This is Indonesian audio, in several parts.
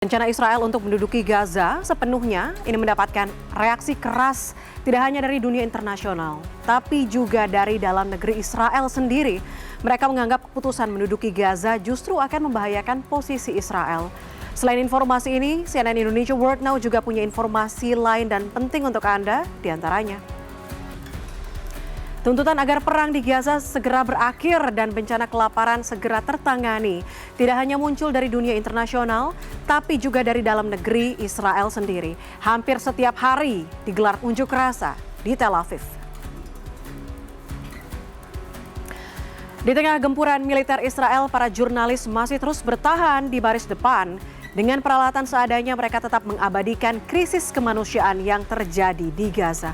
Rencana Israel untuk menduduki Gaza sepenuhnya ini mendapatkan reaksi keras tidak hanya dari dunia internasional, tapi juga dari dalam negeri Israel sendiri. Mereka menganggap keputusan menduduki Gaza justru akan membahayakan posisi Israel. Selain informasi ini, CNN Indonesia World Now juga punya informasi lain dan penting untuk Anda, diantaranya. Tuntutan agar perang di Gaza segera berakhir dan bencana kelaparan segera tertangani tidak hanya muncul dari dunia internasional, tapi juga dari dalam negeri Israel sendiri. Hampir setiap hari digelar unjuk rasa di Tel Aviv. Di tengah gempuran militer Israel, para jurnalis masih terus bertahan di baris depan. Dengan peralatan seadanya, mereka tetap mengabadikan krisis kemanusiaan yang terjadi di Gaza.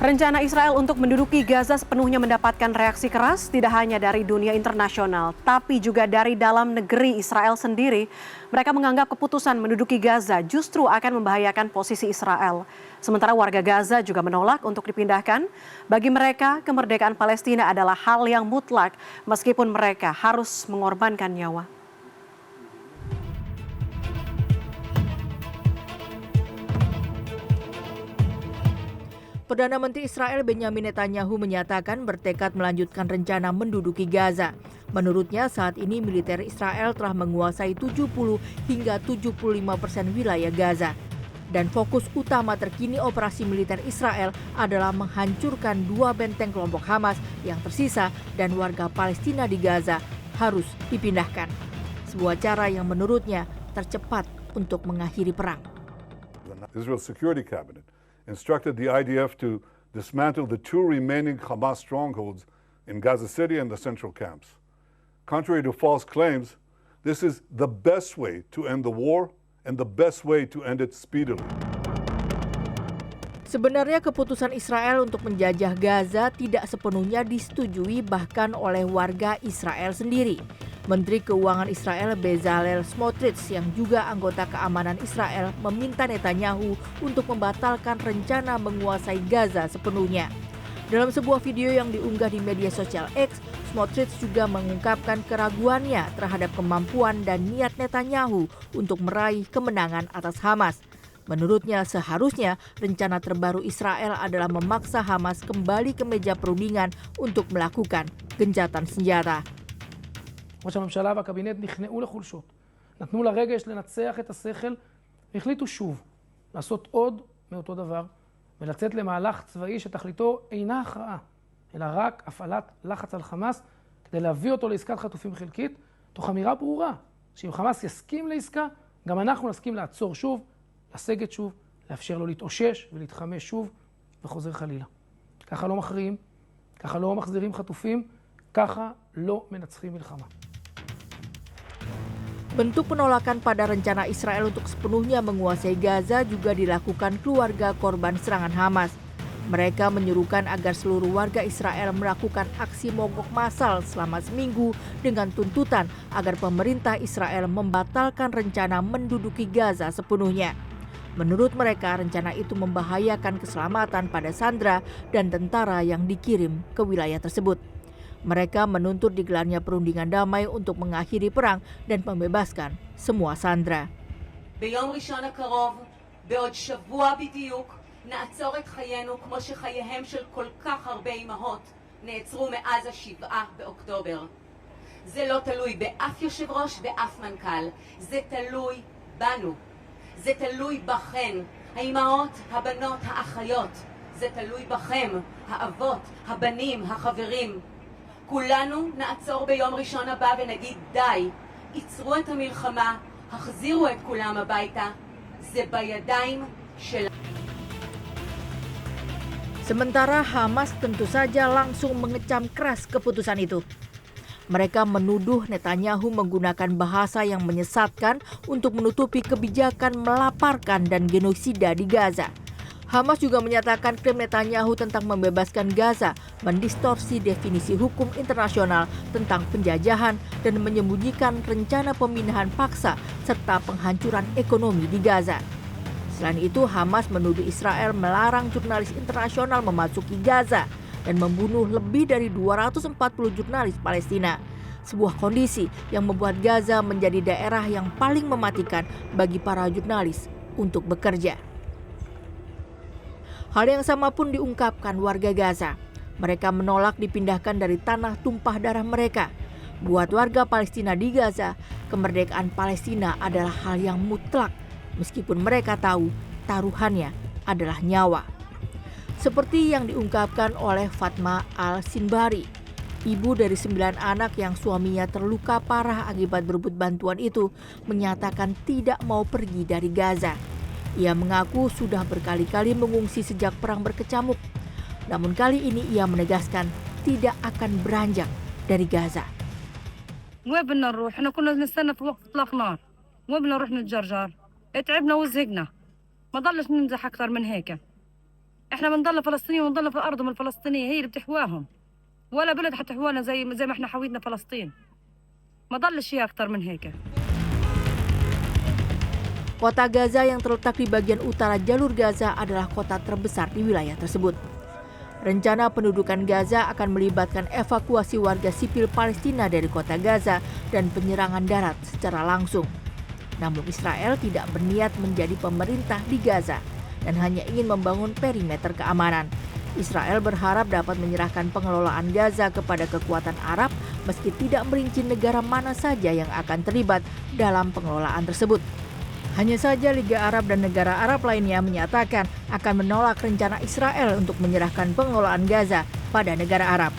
Rencana Israel untuk menduduki Gaza sepenuhnya mendapatkan reaksi keras tidak hanya dari dunia internasional, tapi juga dari dalam negeri Israel sendiri. Mereka menganggap keputusan menduduki Gaza justru akan membahayakan posisi Israel. Sementara warga Gaza juga menolak untuk dipindahkan. Bagi mereka, kemerdekaan Palestina adalah hal yang mutlak meskipun mereka harus mengorbankan nyawa. Perdana Menteri Israel Benjamin Netanyahu menyatakan bertekad melanjutkan rencana menduduki Gaza. Menurutnya saat ini militer Israel telah menguasai 70 hingga 75% wilayah Gaza. Dan fokus utama terkini operasi militer Israel adalah menghancurkan 2 benteng kelompok Hamas yang tersisa dan warga Palestina di Gaza harus dipindahkan. Sebuah cara yang menurutnya tercepat untuk mengakhiri perang. Israel Security Cabinet instructed the IDF to dismantle the 2 remaining Hamas strongholds in Gaza City and the central camps. Contrary to false claims, this is the best way to end the war and the best way to end it speedily. Sebenarnya keputusan Israel untuk menjajah Gaza tidak sepenuhnya disetujui bahkan oleh warga Israel sendiri. Menteri Keuangan Israel Bezalel Smotrich yang juga anggota keamanan Israel meminta Netanyahu untuk membatalkan rencana menguasai Gaza sepenuhnya. Dalam sebuah video yang diunggah di media sosial X, Smotrich juga mengungkapkan keraguannya terhadap kemampuan dan niat Netanyahu untuk meraih kemenangan atas Hamas. Menurutnya seharusnya rencana terbaru Israel adalah memaksa Hamas kembali ke meja perundingan untuk melakukan gencatan senjata. ראש הממשלה והקבינט נכנעו לחולשות, נתנו לרגש לנצח את השכל, והחליטו שוב לעשות עוד מאותו דבר, ולצאת למהלך צבאי שתכליתו אינה הכרעה, אלא רק הפעלת לחץ על חמאס, כדי להביא אותו לעסקת חטופים חלקית, תוך אמירה ברורה, שאם חמאס יסכים לעסקה, גם אנחנו נסכים לעצור שוב, לסגת שוב, לאפשר לו להתאושש ולהתחמש שוב, וחוזר חלילה. ככה לא מכריעים, ככה לא מחזירים חטופים, ככה לא מנצחים מלחמה. Bentuk penolakan pada rencana Israel untuk sepenuhnya menguasai Gaza juga dilakukan keluarga korban serangan Hamas. Mereka menyerukan agar seluruh warga Israel melakukan aksi mogok massal selama seminggu dengan tuntutan agar pemerintah Israel membatalkan rencana menduduki Gaza sepenuhnya. Menurut mereka, rencana itu membahayakan keselamatan pada sandera dan tentara yang dikirim ke wilayah tersebut. Mereka menuntut digelarnya perundingan damai untuk mengakhiri perang dan membebaskan semua sandera. ביום ראשון הקרוב, בעוד שבוע בדיוק, נעצור את חיינו כמו שחייהם של כל כך הרבה אימהות נעצרו מאז 7 באוקטובר. זה לא תלוי באף יושב ראש ואף מנכ"ל, זה תלוי בנו. זה תלוי בכן, האימהות, הבנות, האחיות. זה תלוי בכם, האבות, הבנים, החברים. כולנו נעצור ביום ראשון הבא ונגיד די, ייצרו את המלחמה, החזירו את כולם הביתה, זה בידיים של... Sementara Hamas tentu saja langsung mengecam keras keputusan itu. Mereka menuduh Netanyahu menggunakan bahasa yang menyesatkan untuk menutupi kebijakan melaparkan dan genosida di Gaza. Hamas juga menyatakan klaim Netanyahu tentang membebaskan Gaza mendistorsi definisi hukum internasional tentang penjajahan dan menyembunyikan rencana pemindahan paksa serta penghancuran ekonomi di Gaza. Selain itu, Hamas menuduh Israel melarang jurnalis internasional memasuki Gaza dan membunuh lebih dari 240 jurnalis Palestina. Sebuah kondisi yang membuat Gaza menjadi daerah yang paling mematikan bagi para jurnalis untuk bekerja. Hal yang sama pun diungkapkan warga Gaza. Mereka menolak dipindahkan dari tanah tumpah darah mereka. Buat warga Palestina di Gaza, kemerdekaan Palestina adalah hal yang mutlak, meskipun mereka tahu taruhannya adalah nyawa. Seperti yang diungkapkan oleh Fatma Al-Sinbari, ibu dari 9 anak yang suaminya terluka parah akibat berebut bantuan itu, menyatakan tidak mau pergi dari Gaza. Ia mengaku sudah berkali-kali mengungsi sejak perang berkecamuk. Namun kali ini ia menegaskan tidak akan beranjak dari Gaza. وين بدنا نروح؟ احنا كنا نستنى في وقت اطلاق نار. وين بدنا نروح نتجرجر؟ تعبنا وزهقنا. ما ضلش ننزح اكثر من هيك. احنا بنضل فلسطينيين ونضل في ارضهم الفلسطينيه هي اللي بتحواهم. ولا بلد حتحوانا زي ما احنا حويتنا فلسطين. ما ضلش شيء اكثر من هيك. Kota Gaza yang terletak di bagian utara jalur Gaza adalah kota terbesar di wilayah tersebut. Rencana pendudukan Gaza akan melibatkan evakuasi warga sipil Palestina dari kota Gaza dan penyerangan darat secara langsung. Namun Israel tidak berniat menjadi pemerintah di Gaza dan hanya ingin membangun perimeter keamanan. Israel berharap dapat menyerahkan pengelolaan Gaza kepada kekuatan Arab meski tidak merinci negara mana saja yang akan terlibat dalam pengelolaan tersebut. Hanya saja Liga Arab dan negara Arab lainnya menyatakan akan menolak rencana Israel untuk menyerahkan pengelolaan Gaza pada negara Arab.